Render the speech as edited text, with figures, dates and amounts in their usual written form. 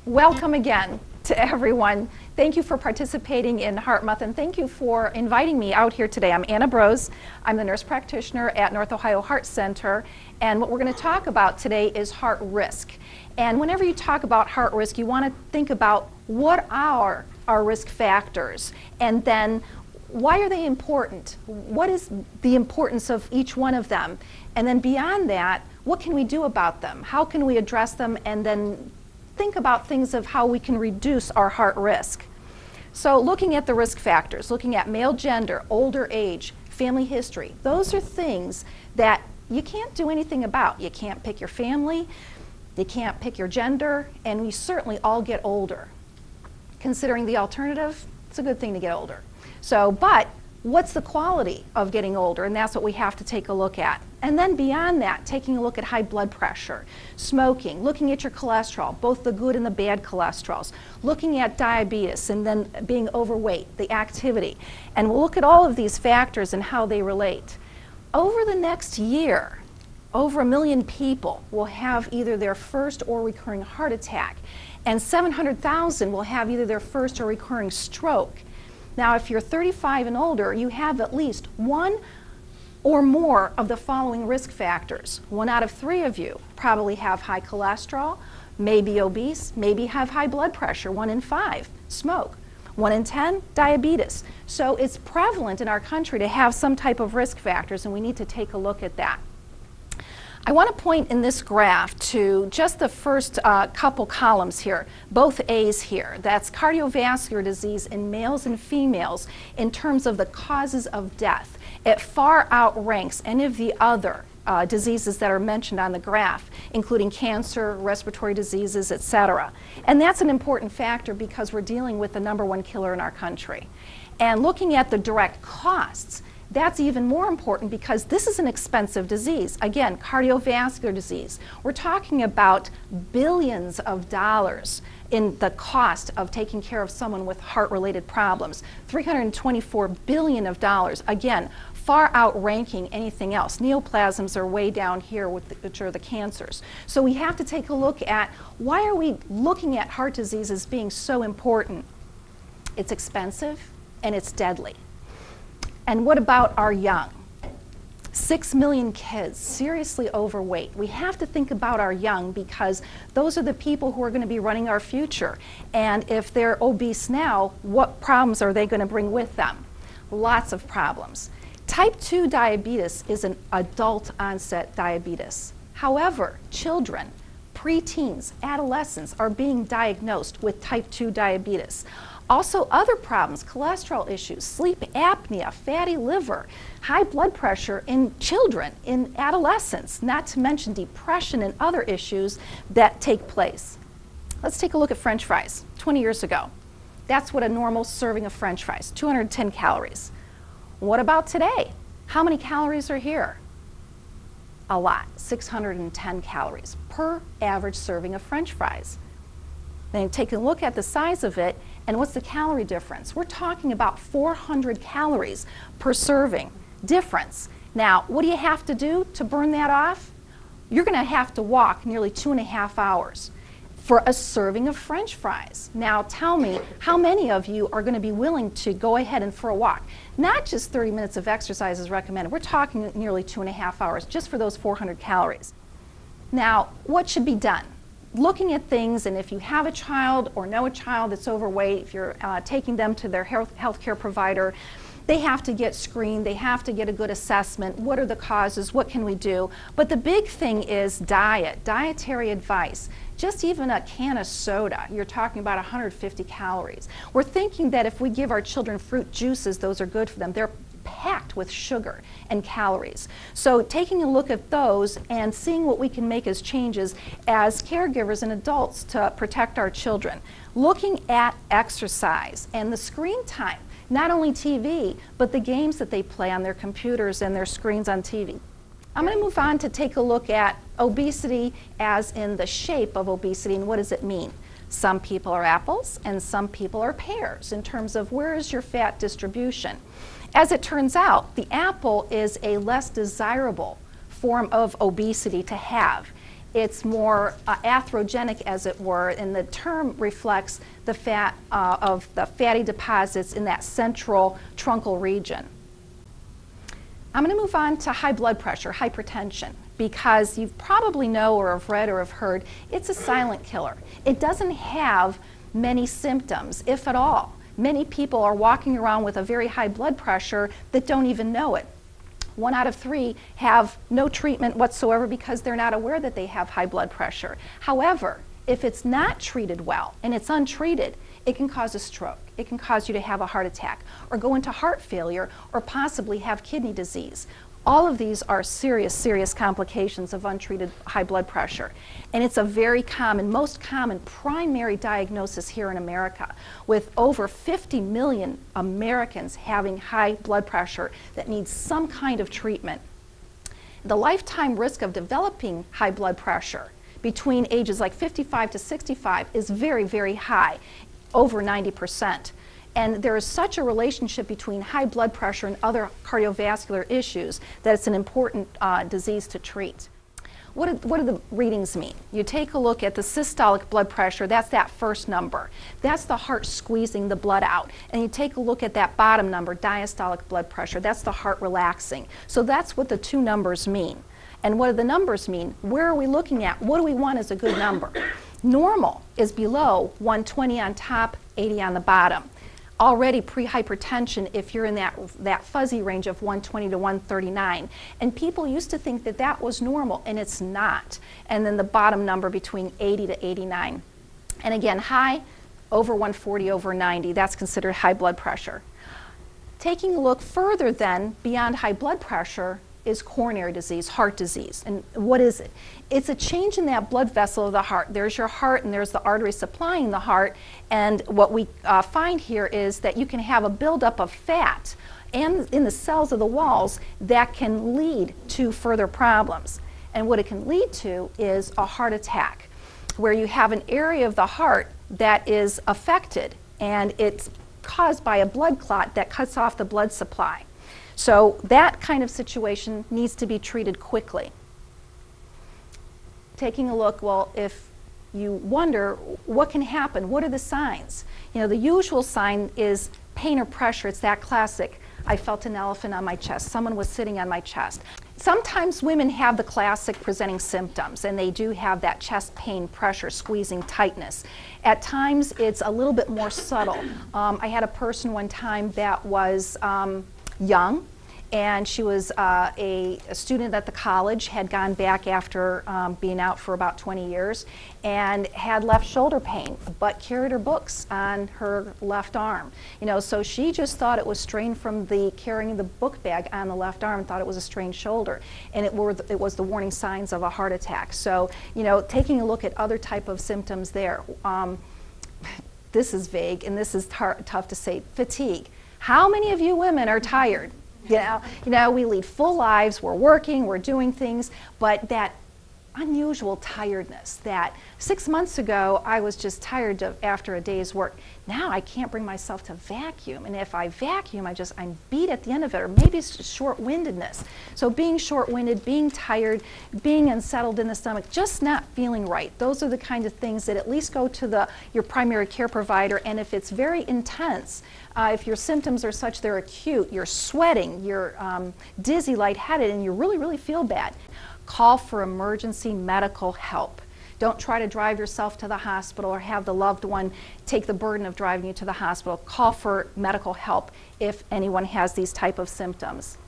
Welcome again to everyone. Thank you for participating in Heart Month, and thank you for inviting me out here today. I'm Anna Broz. I'm the nurse practitioner at North Ohio Heart Center, and what we're going to talk about today is heart risk. And whenever you talk about heart risk, you want to think about what are our risk factors, and then why are they important? What is the importance of each one of them? And then beyond that, what can we do about them? How can we address them, and then think about things of how we can reduce our heart risk. So looking at the risk factors, looking at male gender, older age, family history, those are things that you can't do anything about. You can't pick your family, you can't pick your gender, and we certainly all get older. Considering the alternative, it's a good thing to get older. So, but what's the quality of getting older? And that's what we have to take a look at. And then beyond that, taking a look at high blood pressure, smoking, looking at your cholesterol, both the good and the bad cholesterols, looking at diabetes, and then being overweight, the activity. And we'll look at all of these factors and how they relate. Over the next year, over 1 million people will have either their first or recurring heart attack, and 700,000 will have either their first or recurring stroke. Now, if you're 35 and older, you have at least one or more of the following risk factors. 1 out of 3 of you probably have high cholesterol, maybe obese, maybe have high blood pressure. 1 in 5 smoke. 1 in 10 diabetes. So it's prevalent in our country to have some type of risk factors, and we need to take a look at that. I want to point in this graph to just the first couple columns here, both A's here. That's cardiovascular disease in males and females in terms of the causes of death. It far outranks any of the other diseases that are mentioned on the graph, including cancer, respiratory diseases, etc. And that's an important factor because we're dealing with the #1 killer in our country. And looking at the direct costs, that's even more important because this is an expensive disease. Again, cardiovascular disease. We're talking about billions of dollars in the cost of taking care of someone with heart-related problems. $324 billion of dollars. Again, far outranking anything else. Neoplasms are way down here, which are the cancers. So we have to take a look at why are we looking at heart disease as being so important? It's expensive and it's deadly. And what about our young? 6 million kids seriously overweight. We have to think about our young because those are the people who are going to be running our future. And if they're obese now, what problems are they going to bring with them? Lots of problems. Type 2 diabetes is an adult onset diabetes. However, children, preteens, adolescents are being diagnosed with type 2 diabetes. Also other problems, cholesterol issues, sleep apnea, fatty liver, high blood pressure in children, in adolescents, not to mention depression and other issues that take place. Let's take a look at French fries 20 years ago. That's what a normal serving of French fries, 210 calories. What about today? How many calories are here? A lot, 610 calories per average serving of French fries. Then take a look at the size of it, and what's the calorie difference? We're talking about 400 calories per serving difference. Now, what do you have to do to burn that off? You're going to have to walk nearly 2.5 hours for a serving of French fries. Now, tell me, how many of you are going to be willing to go ahead and for a walk? Not just 30 minutes of exercise is recommended. We're talking nearly 2.5 hours just for those 400 calories. Now, what should be done? Looking at things, and if you have a child or know a child that's overweight, if you're taking them to their healthcare provider, they have to get screened, they have to get a good assessment. What are the causes? What can we do? But the big thing is diet, dietary advice. Just even a can of soda, you're talking about 150 calories. We're thinking that if we give our children fruit juices, those are good for them. They're packed with sugar and calories. So taking a look at those and seeing what we can make as changes as caregivers and adults to protect our children. Looking at exercise and the screen time, not only TV, but the games that they play on their computers and their screens on TV. I'm going to move on to take a look at obesity as in the shape of obesity and what does it mean. Some people are apples and some people are pears in terms of where is your fat distribution. As it turns out, the apple is a less desirable form of obesity to have. It's more atherogenic, as it were, and the term reflects the fat of the fatty deposits in that central truncal region. I'm going to move on to high blood pressure, hypertension, because you probably know or have read or have heard it's a silent killer. It doesn't have many symptoms, if at all. Many people are walking around with a very high blood pressure that don't even know it. 1 out of 3 have no treatment whatsoever because they're not aware that they have high blood pressure. However, if it's not treated well and it's untreated, it can cause a stroke. It can cause you to have a heart attack or go into heart failure or possibly have kidney disease. All of these are serious, serious complications of untreated high blood pressure. And it's a very common, most common primary diagnosis here in America, with over 50 million Americans having high blood pressure that needs some kind of treatment. The lifetime risk of developing high blood pressure between ages like 55 to 65 is very, very high, over 90%. And there is such a relationship between high blood pressure and other cardiovascular issues that it's an important disease to treat. What do the readings mean? You take a look at the systolic blood pressure, that's that first number. That's the heart squeezing the blood out. And you take a look at that bottom number, diastolic blood pressure, that's the heart relaxing. So that's what the two numbers mean. And what do the numbers mean? Where are we looking at? What do we want as a good number? Normal is below 120 on top, 80 on the bottom. Already pre-hypertension if you're in that fuzzy range of 120 to 139. And people used to think that that was normal, and it's not. And then the bottom number between 80 to 89. And again, high, over 140, over 90, that's considered high blood pressure. Taking a look further then, beyond high blood pressure, is coronary disease, heart disease. And what is it? It's a change in that blood vessel of the heart. There's your heart and there's the artery supplying the heart. And what we find here is that you can have a buildup of fat and in the cells of the walls that can lead to further problems. And what it can lead to is a heart attack, where you have an area of the heart that is affected and it's caused by a blood clot that cuts off the blood supply. So that kind of situation needs to be treated quickly. Taking a look, well, if you wonder what can happen, what are the signs? You know, the usual sign is pain or pressure. It's that classic, I felt an elephant on my chest, someone was sitting on my chest. Sometimes women have the classic presenting symptoms, and they do have that chest pain, pressure, squeezing, tightness. At times it's a little bit more subtle. I had a person one time that was young, and she was a student at the college, had gone back after being out for about 20 years, and had left shoulder pain, but carried her books on her left arm. You know, so she just thought it was strained from the carrying the book bag on the left arm, and thought it was a strained shoulder, and it was the warning signs of a heart attack. So, you know, taking a look at other type of symptoms there. This is vague, and this is tough to say. Fatigue. How many of you women are tired? You know, we lead full lives, we're working, we're doing things, but that unusual tiredness that 6 months ago I was just tired after a day's work. Now I can't bring myself to vacuum, and if I vacuum, I'm beat at the end of it, or maybe it's just short-windedness. So being short-winded, being tired, being unsettled in the stomach, just not feeling right. Those are the kind of things that at least go to your primary care provider, and if it's very intense, if your symptoms are such they're acute, you're sweating, you're dizzy, lightheaded, and you really, really feel bad, call for emergency medical help. Don't try to drive yourself to the hospital or have the loved one take the burden of driving you to the hospital. Call for medical help if anyone has these type of symptoms.